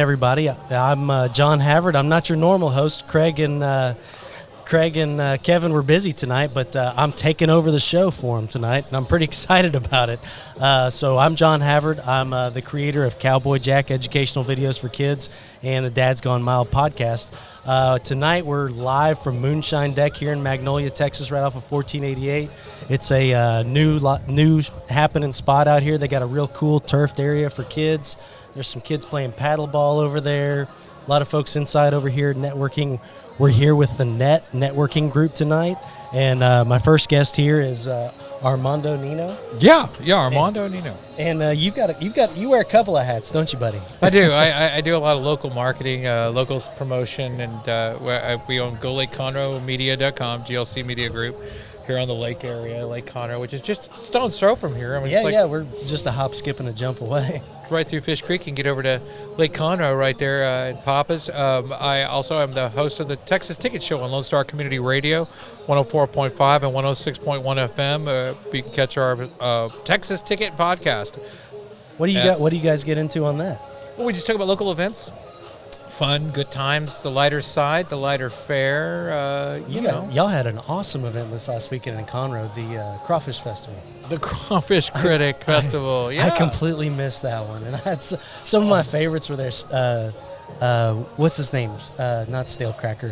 Everybody, I'm John Havard. I'm not your normal host. Craig and Kevin were busy tonight, but I'm taking over the show for them tonight, and I'm pretty excited about it. So I'm John Havard. I'm the creator of Cowboy Jack educational videos for kids and the Dad's Gone Mild podcast. Tonight we're live from Moonshine Deck here in Magnolia, Texas, right off of 1488. It's a new happening spot out here. They got a real cool turfed area for kids. There's some kids playing paddleball over there. A lot of folks inside over here networking. We're here with the networking group tonight, and my first guest here is Armando Nino. Yeah, Armando Nino. And you wear a couple of hats, don't you, buddy? I do. I do a lot of local marketing, local promotion, and we own Go Lake Conroe Media.com, GLC Media Group, here on the lake area, Lake Conroe, which is just stone's throw from here. I mean, we're just a hop, skip, and a jump away. Right through Fish Creek and get over to Lake Conroe right there in Papa's. I also am the host of the Texas Ticket Show on Lone Star Community Radio, 104.5 and 106.1 FM. You can catch our Texas Ticket podcast. What do you guys get into on that? Well, we just talk about local events. Fun, good times, the lighter side, the lighter fare. Y'all had an awesome event this last weekend in Conroe, the Crawfish Festival. The Crawfish Critic Festival, yeah. I completely missed that one. And I had some of my favorites were there. What's his name? Not Stale Cracker.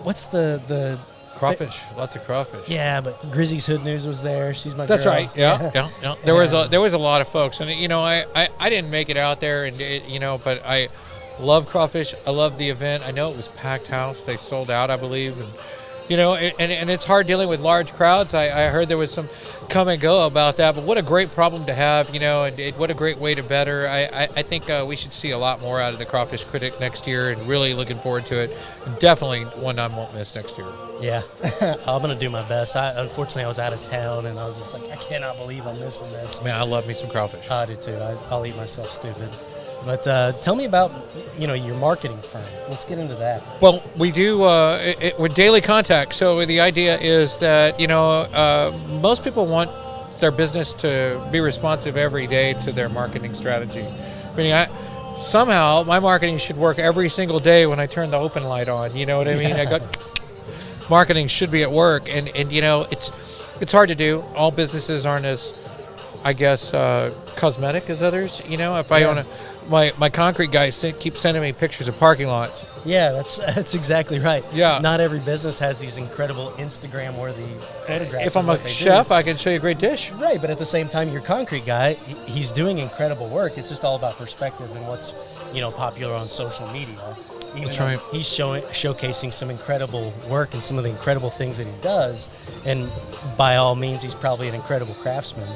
What's the crawfish? Lots of crawfish. Yeah, but Grizzy's Hood News was there. She's my That's girl. right. Yeah. There was a lot of folks, and I didn't make it out there, and but I love crawfish. I love the event. I know it was packed house. They sold out, I believe, and and it's hard dealing with large crowds. I heard there was some come and go about that, but what a great problem to have, and what a great way to better. I think we should see a lot more out of the Crawfish Critic next year, and really looking forward to it. Definitely one I won't miss next year. Yeah, I'm going to do my best. Unfortunately, I was out of town, and I was just like, I cannot believe I'm missing this. Man, I love me some crawfish. I do too. I'll eat myself stupid. But tell me about, your marketing firm. Let's get into that. Well, we do with daily contact. So the idea is that, most people want their business to be responsive every day to their marketing strategy. Somehow my marketing should work every single day when I turn the open light on. You know what I mean? Marketing should be at work, and it's hard to do. All businesses aren't as, I guess, cosmetic as others. If I own my concrete guys keep sending me pictures of parking lots. Yeah, that's exactly right. Yeah. Not every business has these incredible Instagram-worthy photographs. If I'm a chef, I can show you a great dish. Right, but at the same time, your concrete guy, he's doing incredible work. It's just all about perspective and what's, popular on social media. That's right. He's showcasing some incredible work and some of the incredible things that he does, and by all means, he's probably an incredible craftsman.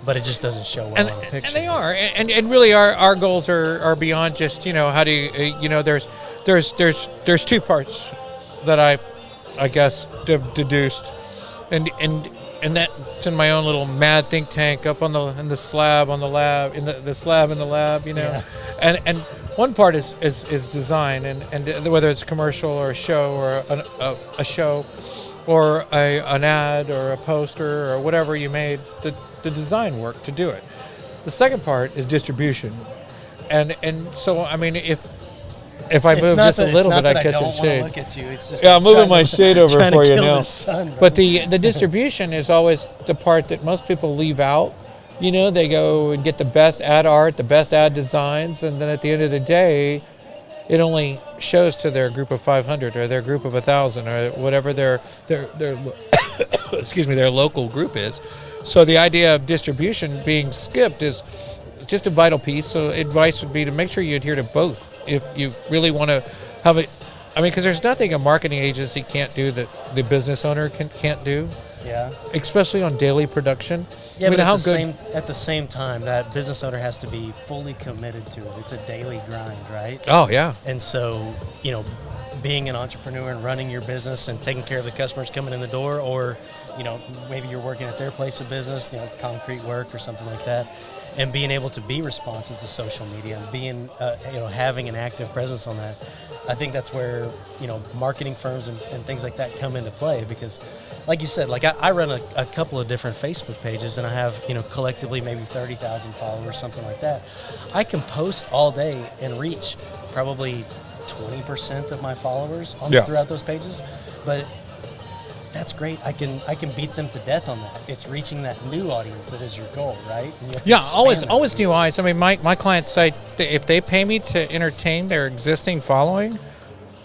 But it just doesn't show well on the picture. And they are, and really our goals are beyond just how do you there's two parts that I guess deduced, and that's in my own little mad think tank up in the slab in the lab, Yeah. and one part is design, and whether it's a commercial or a show or a show or an ad or a poster or whatever you made, the design work to do it. The second part is distribution, and so I mean if I move just a little bit, I catch a shade. Look at you. It's just I'm moving my shade over for you now. Sun, but the distribution is always the part that most people leave out. They go and get the best ad art, the best ad designs, and then at the end of the day, it only shows to their group of 500 or their group of 1,000 or whatever their excuse me, their local group is. So the idea of distribution being skipped is just a vital piece. So advice would be to make sure you adhere to both if you really want to have it. I mean, because there's nothing a marketing agency can't do that the business owner can't do. Yeah. Especially on daily production. Yeah, but at the same time, that business owner has to be fully committed to it. It's a daily grind, right? Oh, yeah. And so, being an entrepreneur and running your business and taking care of the customers coming in the door, or, maybe you're working at their place of business, concrete work or something like that, and being able to be responsive to social media and being, having an active presence on that. I think that's where, marketing firms and things like that come into play, because like you said, like I run a couple of different Facebook pages, and I have, collectively maybe 30,000 followers, something like that. I can post all day and reach probably 20% of my followers throughout those pages, but that's great. I can beat them to death on that. It's reaching that new audience that is your goal, right? Yeah, always new eyes. I mean, my clients say if they pay me to entertain their existing following,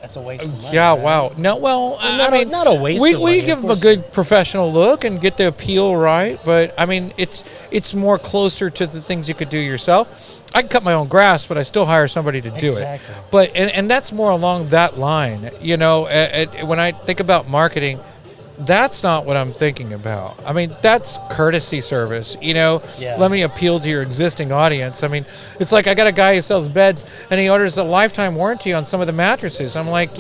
that's a waste of money. Yeah, right? wow. No, well, I mean, not a waste of money. We give them a good professional look and get the appeal right, but I mean, it's more closer to the things you could do yourself. I can cut my own grass, but I still hire somebody to do it. But and that's more along that line. When I think about marketing, that's not what I'm thinking about. I mean, that's courtesy service. Let me appeal to your existing audience. I mean, it's like I got a guy who sells beds, and he orders a lifetime warranty on some of the mattresses. I'm like,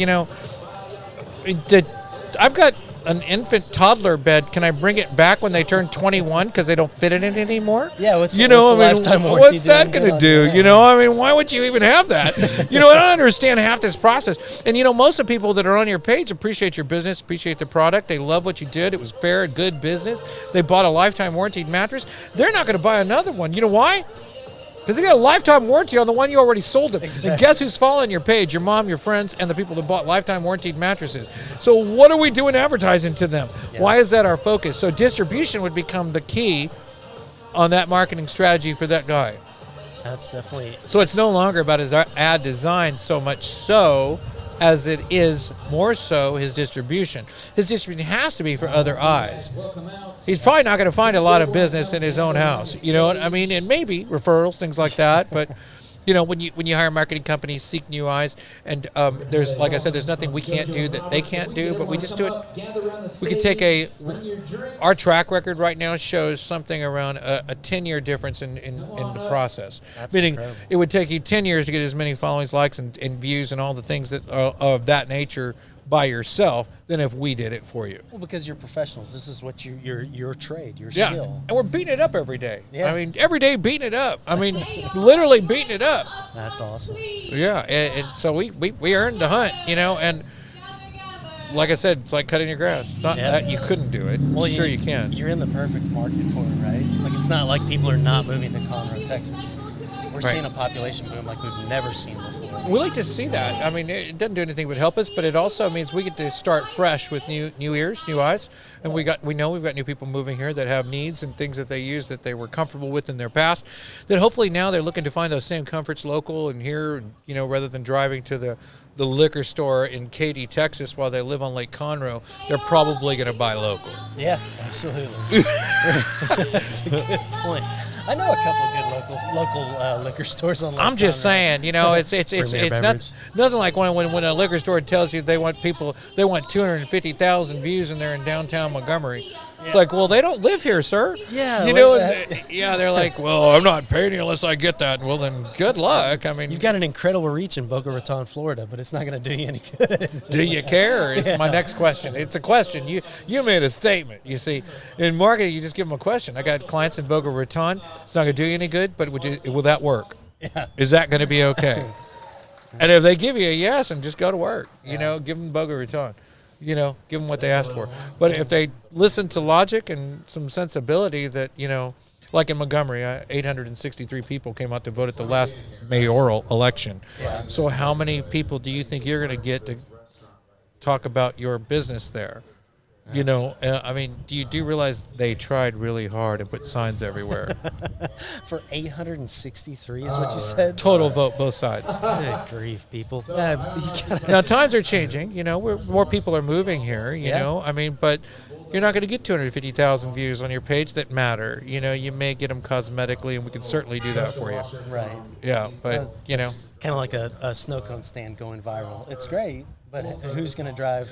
I've got an infant toddler bed. Can I bring it back when they turn 21 because they don't fit in it anymore? Yeah, what's the lifetime warranty? What's that going to do? I mean, why would you even have that? I don't understand half this process. And most of the people that are on your page appreciate your business, appreciate the product. They love what you did. It was fair, good business. They bought a lifetime warranty mattress. They're not going to buy another one. You know why? Because they got a lifetime warranty on the one you already sold them. Exactly. And guess who's following your page? Your mom, your friends, and the people that bought lifetime warranted mattresses. So what are we doing advertising to them? Yeah. Why is that our focus? So distribution would become the key on that marketing strategy for that guy. That's definitely... So it's no longer about his ad design so much so as it is more so his distribution. His distribution has to be for other eyes. He's probably not going to find a lot of business in his own house. You know what I mean? And maybe referrals, things like that. But, when you hire marketing companies, seek new eyes. And there's, like I said, there's nothing we can't do that they can't do, but we just do it. We could take our track record right now shows something around a 10-year difference in the process. That's meaning incredible. It would take you 10 years to get as many followings, likes, and views and all the things that are of that nature by yourself than if we did it for you. Well, because you're professionals. This is what your trade, your skill. And we're beating it up every day. Yeah. I mean, every day beating it up. I mean, literally beating it up. That's awesome. Yeah, and so we earned the hunt, and like I said, it's like cutting your grass. It's not that you couldn't do it. Well, sure you can. You're in the perfect market for it, right? Like, it's not like people are not moving to Conroe, Texas. We're seeing a population boom like we've never seen before. We like to see that. I mean, it doesn't do anything but help us, but it also means we get to start fresh with new ears, new eyes, and we know we've got new people moving here that have needs and things that they use that they were comfortable with in their past. That hopefully now they're looking to find those same comforts local and here, rather than driving to the liquor store in Katy, Texas, while they live on Lake Conroe, they're probably going to buy local. Yeah, absolutely. That's a good point. I know a couple of good local liquor stores on Lake I'm just saying, it's nothing like when a liquor store tells you they want 250,000 views and they're in downtown Montgomery. It's like, well, they don't live here, sir. Yeah, they're like, well, I'm not paying you unless I get that. Well, then good luck. I mean, you've got an incredible reach in Boca Raton, Florida, but it's not going to do you any good. Do you care? It's my next question. It's a question. You made a statement. You see, in marketing, you just give them a question. I got clients in Boca Raton. It's not going to do you any good, but will that work? Yeah. Is that going to be okay? And if they give you a yes, and just go to work. Give them Boca Raton. Give them what they asked for. But if they listen to logic and some sensibility that, like in Montgomery, 863 people came out to vote at the last mayoral election. Yeah. So how many people do you think you're going to get to talk about your business there? I mean, do you realize they tried really hard and put signs everywhere? For 863 is what you said? Total vote, both sides. Good grief, people. Now, times are changing. More people are moving here, I mean, but you're not going to get 250,000 views on your page that matter. You may get them cosmetically, and we can certainly do that for you. Right. Yeah, but, It's kind of like a snow cone stand going viral. It's great, but who's going to drive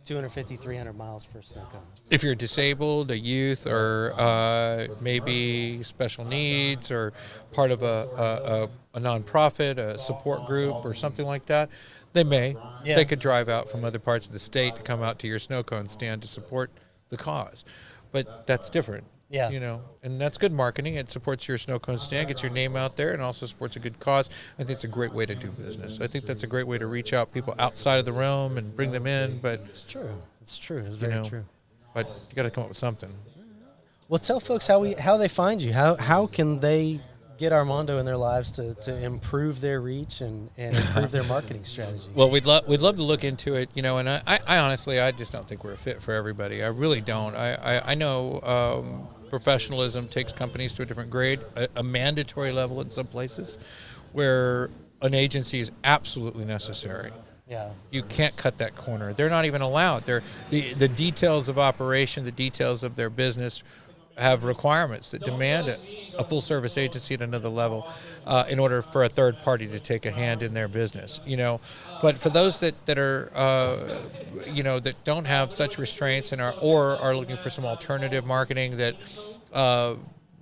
250, 300 miles for a snow cone. If you're disabled, a youth, or maybe special needs, or part of a nonprofit, a support group, or something like that, they could drive out from other parts of the state to come out to your snow cone stand to support the cause. But that's different. Yeah. And that's good marketing. It supports your snow cone stand, gets your name out there, and also supports a good cause. I think it's a great way to do business. I think that's a great way to reach out people outside of the realm and bring them in. But it's true. It's true. It's very true. But you got to come up with something. Well, tell folks how they find you. How can they get Armando in their lives to improve their reach and improve their marketing strategy? Well, we'd love to look into it, and I honestly, I just don't think we're a fit for everybody. I really don't. I know professionalism takes companies to a different grade, a mandatory level in some places, where an agency is absolutely necessary. Yeah. You can't cut that corner. They're not even allowed. The details of operation, the details of their business have requirements that demand a full-service agency at another level in order for a third party to take a hand in their business, But for those that are, that don't have such restraints and are looking for some alternative marketing that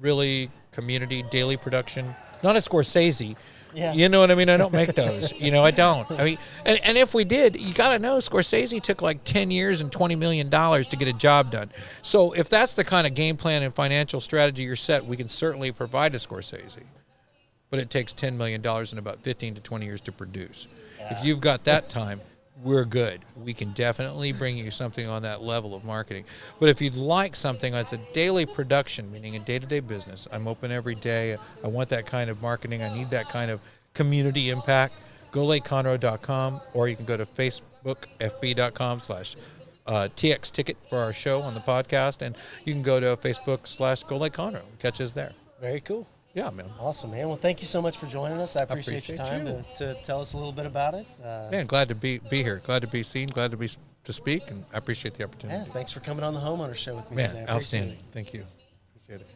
really community, daily production, not a Scorsese. Yeah. You know what I mean? I don't make those. I don't. I mean, and if we did, you got to know Scorsese took like 10 years and $20 million to get a job done. So if that's the kind of game plan and financial strategy you're set, we can certainly provide a Scorsese. But it takes $10 million and about 15 to 20 years to produce. Yeah. If you've got that time, we're good. We can definitely bring you something on that level of marketing. But if you'd like something that's a daily production, meaning a day-to-day business, I'm open every day. I want that kind of marketing. I need that kind of community impact. GoLakeConroe.com, or you can go to Facebook, fb.com/TX ticket for our show on the podcast, and you can go to Facebook/Go Lake Conroe. Catch us there. Very cool. Yeah, man. Awesome, man. Well, thank you so much for joining us. I appreciate your time to tell us a little bit about it. Man, glad to be here. Glad to be seen. Glad to speak, and I appreciate the opportunity. Yeah, thanks for coming on the Homeowners Show with me today. Man, outstanding. Thank you. Appreciate it.